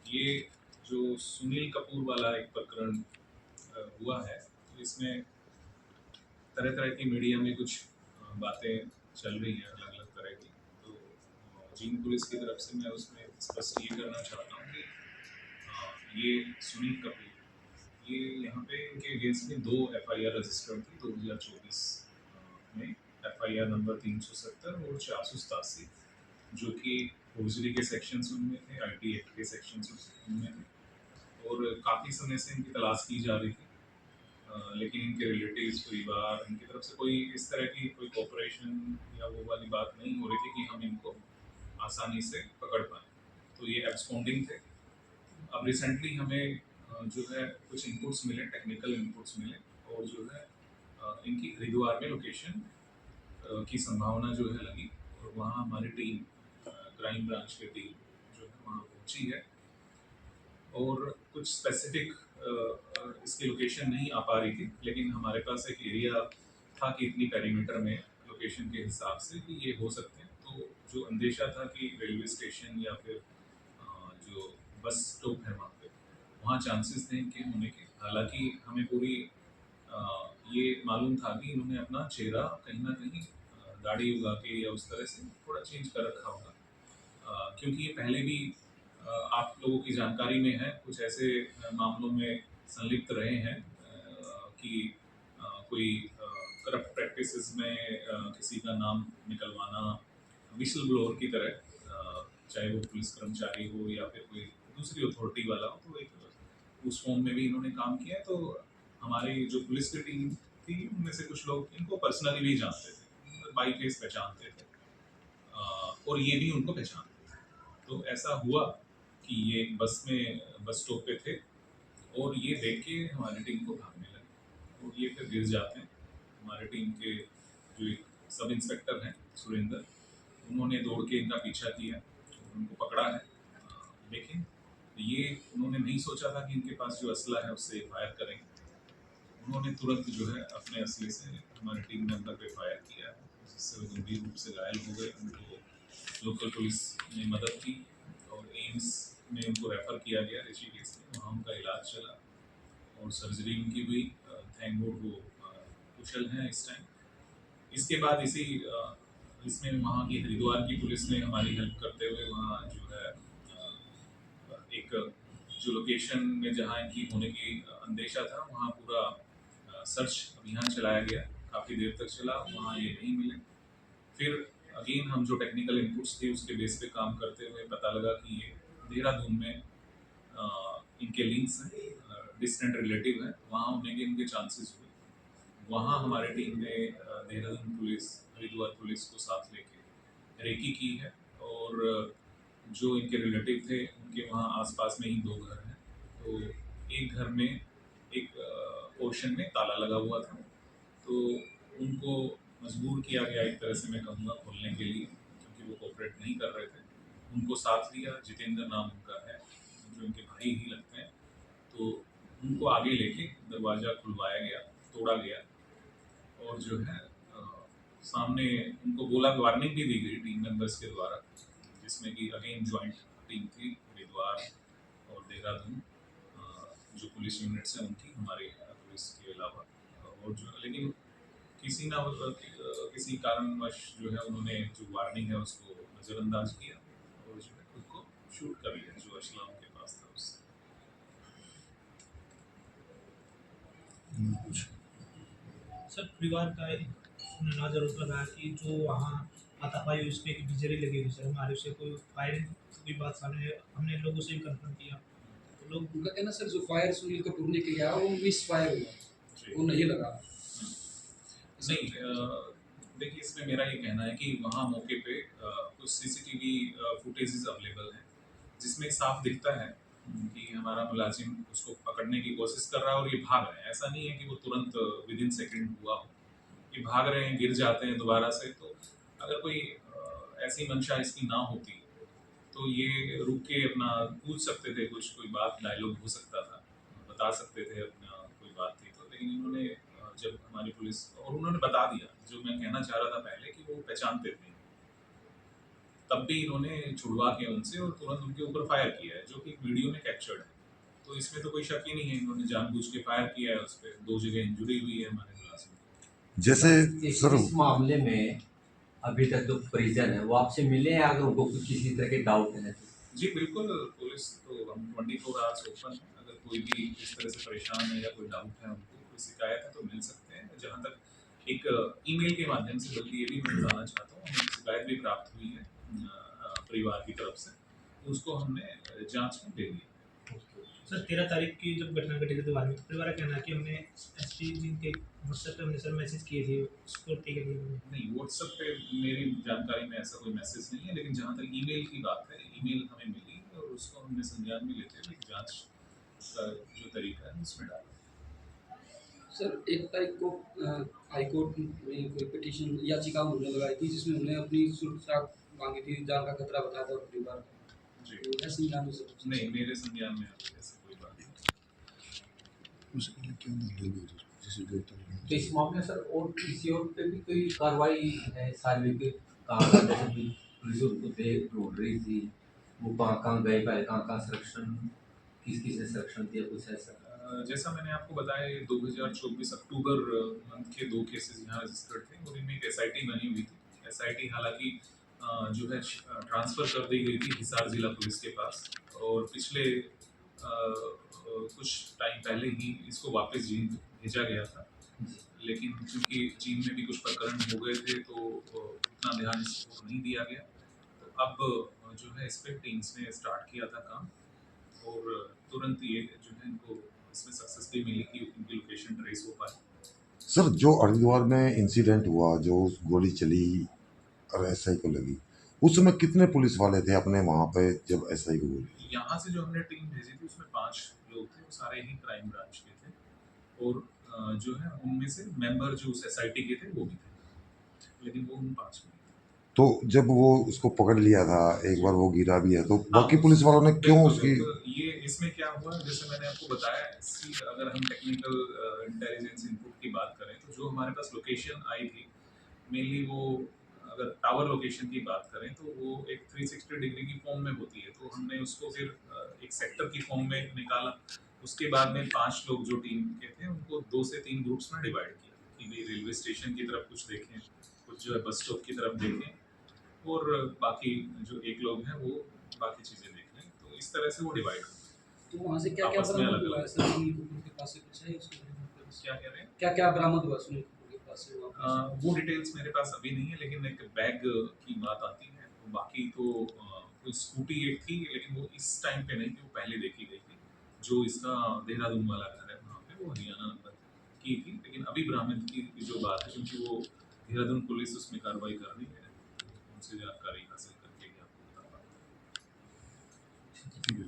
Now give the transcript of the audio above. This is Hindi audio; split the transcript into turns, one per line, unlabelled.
ये जो सुनील कपूर वाला एक प्रकरण हुआ है, तो इसमें तरह तरह की मीडिया में कुछ बातें चल रही हैं अलग अलग तरह की। तो जींद पुलिस की तरफ से मैं उसमें स्पष्ट ये करना चाहता हूँ कि ये सुनील कपूर, ये यहाँ पे इनके अगेंस्ट में 2 एफआईआर रजिस्टर्ड थी 2024 में। एफआईआर नंबर 370 और 487, जो कि फौजरी के सेक्शंस उनमें थे, आईटी एक्ट के सेक्शंस उनमें थे, और काफ़ी समय से इनकी तलाश की जा रही थी। लेकिन इनके रिलेटिव्स, परिवार, इनकी तरफ से कोई इस तरह की कोई कोऑपरेशन या वो वाली बात नहीं हो रही थी कि हम इनको आसानी से पकड़ पाएँ। तो ये एब्सकॉन्डिंग थे। अब रिसेंटली हमें जो है कुछ इनपुट्स मिले, टेक्निकल इनपुट्स मिले, और जो है इनकी हरिद्वार में लोकेशन की संभावना जो है लगी, और वहाँ हमारी टीम, क्राइम ब्रांच की टीम जो है वहाँ पहुँची है, और कुछ स्पेसिफिक इसकी लोकेशन नहीं आ पा रही थी, लेकिन हमारे पास एक एरिया था कि इतनी पेरीमीटर में लोकेशन के हिसाब से कि ये हो सकते हैं। तो जो अंदेशा था कि रेलवे स्टेशन या फिर जो बस स्टॉप है वहाँ चांसेस थे इनके होने के। हालांकि हमें पूरी ये मालूम था कि इन्होंने अपना चेहरा कहीं ना कहीं दाढ़ी उगा के या उस तरह से थोड़ा चेंज कर रखा होगा, क्योंकि ये पहले भी आप लोगों की जानकारी में है, कुछ ऐसे मामलों में संलिप्त रहे हैं कि कोई करप्ट प्रैक्टिसेस में किसी का नाम निकलवाना, विसल ब्लोअर की तरह, चाहे वो पुलिस कर्मचारी हो या फिर कोई दूसरी अथॉरिटी वाला हो। तो एक उस फॉर्म में भी इन्होंने काम किया है। तो हमारी जो पुलिस की टीम थी, उनमें से कुछ लोग इनको पर्सनली भी जानते थे, बाई फेस पहचानते थे, और ये भी उनको पहचानते थे। तो ऐसा हुआ कि ये बस स्टॉप पे थे, और ये देख के हमारी टीम को भागने लगे, और ये फिर गिर जाते हैं। हमारी टीम के जो एक सब इंस्पेक्टर हैं सुरेंद्र, उन्होंने दौड़ के इनका पीछा किया, उनको पकड़ा है। लेकिन ये उन्होंने नहीं सोचा था कि इनके पास जो असला है उससे फायर करेंगे। उन्होंने तुरंत जो है अपने असले से हमारी टीम मेंबर पे फायर किया, जिससे वो गंभीर रूप से घायल हो गए। उनको लोकल पुलिस ने मदद की, और एम्स में उनको रेफ़र किया गया ऋषिकेश में, वहाँ उनका इलाज चला और सर्जरी उनकी हुई। थैंक गॉड वो कुशल हैं इस टाइम। इसके बाद इसमें वहाँ की हरिद्वार की पुलिस ने हमारी हेल्प करते हुए वहाँ जो है एक जो लोकेशन में जहाँ इनकी होने की अंदेशा था, वहाँ पूरा सर्च अभियान चलाया गया। काफ़ी देर तक चला, वहाँ ये नहीं मिले। फिर अगेन हम जो टेक्निकल इनपुट्स थे उसके बेस पे काम करते हुए पता लगा कि ये देहरादून में इनके लिंक्स हैं, डिस्टेंट रिलेटिव हैं, वहाँ होने के इनके चांसेस हुए। वहाँ हमारी टीम ने देहरादून पुलिस, हरिद्वार पुलिस को साथ लेके रेकी की है, और जो इनके रिलेटिव थे उनके वहाँ आसपास में ही 2 घर हैं। तो एक घर में एक पोर्शन में ताला लगा हुआ था, तो उनको मजबूर किया गया एक तरह से मैं कहूँगा खोलने के लिए, क्योंकि वो कोऑपरेट नहीं कर रहे थे। उनको साथ लिया, जितेंद्र नाम उनका है, जो इनके भाई ही लगते हैं। तो उनको आगे लेके दरवाज़ा खुलवाया गया, तोड़ा गया, और जो है सामने उनको बोला, वार्निंग भी दी गई टीम मेंबर्स के द्वारा, जिसमें कि अगेन जॉइंट टीम थी हरिद्वार और देहरादून, जो पुलिस यूनिट्स हैं उनकी, हमारे पुलिस के अलावा। और जो लेकिन किसी कारणवश जो है उन्होंने जो वार्निंग है उसको नज़रअंदाज किया, और जो है खुद को शूट कर लिया जो असला उनके पास था उससे। कुछ
सर, परिवार का एक सुनना ज़रूर लगा कि जो वहाँ हाथापाई हुई उसपे एक डिजरी लगी हुई सर, हमारे से कोई फायरिंग कोई बात सामने हमने लोगों से भी कंफर्म किया, तो लोग
उनका कहना सर जो फायर सुनील कपूर ने किया वो मिस फायर हुआ, वो नहीं लगा।
नहीं, देखिए इसमें मेरा ये कहना है कि वहाँ मौके पे कुछ सीसीटीवी फुटेजेस अवेलेबल हैं, जिसमें साफ दिखता है कि हमारा मुलाजिम उसको पकड़ने की कोशिश कर रहा है, और ये भाग रहे हैं। ऐसा नहीं है कि वो तुरंत विद इन सेकेंड हुआ हो, ये भाग रहे हैं, गिर जाते हैं दोबारा से। तो अगर कोई ऐसी मंशा इसकी ना होती, तो ये रुक के अपना पूछ सकते थे, कुछ कोई बात डायलॉग हो सकता था, बता सकते थे अपना कोई बात थी तो। लेकिन इन्होंने जब हमारी पुलिस, और उन्होंने बता दिया जो मैं कहना चाह रहा था पहले, कि वो पहचानते थे तब भी इन्होंने छुड़वा के उनसे और तुरंत उनके ऊपर फायर किया है, जो कि वीडियो में कैप्चर्ड है। तो इसमें तो कोई शक ही नहीं है, इन्होंने जानबूझ के फायर किया है उस पर। 2 जगह इंजरी हुई है हमारे मुलाजिम को।
जैसे सर
इस मामले में अभी तक जो परिजन है वो आपसे मिले हैं, अगर उनको कुछ किसी तरह के डाउट है तो?
जी बिल्कुल, पुलिस तो हम 24 आवर्स ओपन है। अगर कोई भी इस तरह से परेशान है या कोई डाउट है, उनको कोई शिकायत है तो मिल सकते हैं। जहाँ तक एक ईमेल के माध्यम से, बल्कि ये भी मैं बताना चाहता हूँ, हमें शिकायत भी प्राप्त हुई है परिवार की तरफ से, तो उसको हमने जांच में दे दिया।
सर 13 तारीख की जब घटना घटी थी तो बाद में परिवार का कहना है कि हमने एसपी जी के व्हाट्सएप पे हमने सर मैसेज किए थे, उसको ठीक है
नहीं, व्हाट्सएप पे मेरी जानकारी में ऐसा कोई मैसेज नहीं है, लेकिन जहाँ तक ईमेल की बात है, ईमेल हमें मिली और उसको हमने संज्ञान में लेते हुए जांच का जो तरीका है उसमें डाला।
सर 1 तारीख को हाईकोर्ट में कोई पिटीशन याचिका उन्होंने लगाई थी, जिसमें उन्होंने अपनी सुरक्षा मांगी थी, जान का खतरा बताया था परिवार को।
जी
तो है संज्ञान में सब कुछ?
नहीं, मेरे संज्ञान में अभी ऐसी कोई बात नहीं।
तो इस मामले में सर और किसी और पे भी कोई कार्रवाई है? सार्वजनिक कहाँ का, जैसे भी पुलिस उनको देख ढूंढ रही थी, वो कहाँ कहाँ गए, पहले कहाँ कहाँ संरक्षण, किस किस ने संरक्षण दिया, कुछ ऐसा?
जैसा मैंने आपको बताया, ये 2024 अक्टूबर मंथ के 2 केसेस यहाँ रजिस्टर्ड थे और इनमें एक एसआईटी बनी हुई थी। एसआईटी हालांकि जो है ट्रांसफ़र कर दी गई थी हिसार ज़िला पुलिस के पास, और पिछले कुछ टाइम पहले ही इसको वापस जींद भेजा गया था। लेकिन क्योंकि जींद में भी कुछ प्रकरण हो गए थे तो उतना ध्यान इसको नहीं दिया गया। तो अब जो है इस पर टीम्स ने स्टार्ट किया था काम, और तुरंत ये जो है इनको इसमें सक्सेस भी मिली कि इनकी लोकेशन ट्रेस हो पाए।
सर जो हरिद्वार में इंसिडेंट हुआ, जो गोली चली और एसआई को लगी, उस समय कितने पुलिस वाले थे अपने वहाँ पे जब एसआई को गोली?
यहाँ से जो हमने टीम भेजी थी उसमें 5 लोग थे, वो सारे ही क्राइम ब्रांच के थे, और जो है उनमें से मेंबर जो उस एसआईटी के थे वो भी थे, लेकिन वो उन 5 में।
तो जब वो उसको पकड़ लिया था, एक बार वो गिरा भी है, तो
हाँ,
बाकी पुलिस वालों ने क्यों
बिल्कुल,
उसकी?
बिल्कुल। ये इसमें क्या हुआ, जैसे मैंने आपको बताया, अगर हम टेक्निकल इंटेलिजेंस इनपुट की बात करें तो जो हमारे पास लोकेशन आई थी, मेनली वो, अगर टावर लोकेशन की बात करें तो वो एक 360 डिग्री की फॉर्म में होती है, तो हमने उसको फिर एक सेक्टर की फॉर्म में निकाला। उसके बाद में 5 लोग जो टीम के थे उनको 2 से 3 ग्रुप्स में डिवाइड किया कि भाई रेलवे स्टेशन की तरफ कुछ देखें, कुछ जो है बस स्टॉप की तरफ देखें, और बाकी जो 1 लोग हैं वो बाकी चीज़ें देख लें। तो इस तरह से वो डिवाइड हो गए।
तो वहाँ से क्या-क्या
आपस में
बरामद
अलग-अलग।
हुआ है सर? सुनील कपूर के पास से कुछ है उसके बारे में?
क्या कह रहे हैं?
क्या-क्या बरामद हुआ सुनील कपूर के पास से वहाँ पे?
वो डिटेल्स मेरे पास अभी नहीं है, लेकिन एक बैग की बात आती है। बाकी तो कोई स्कूटी एक थी, लेकिन वो इस टाइम पे नहीं थी, वो पहले देखी गई थी। जो इसका देहरादून वाला घर है वहाँ पे, वो हरियाणा नंबर की थी। लेकिन अभी बरामद की जो बात है, क्योंकि वो देहरादून पुलिस उसमें कार्रवाई कर रही है, उनसे जानकारी हासिल करके ही आपको बता पाऊंगा।
ठीक है।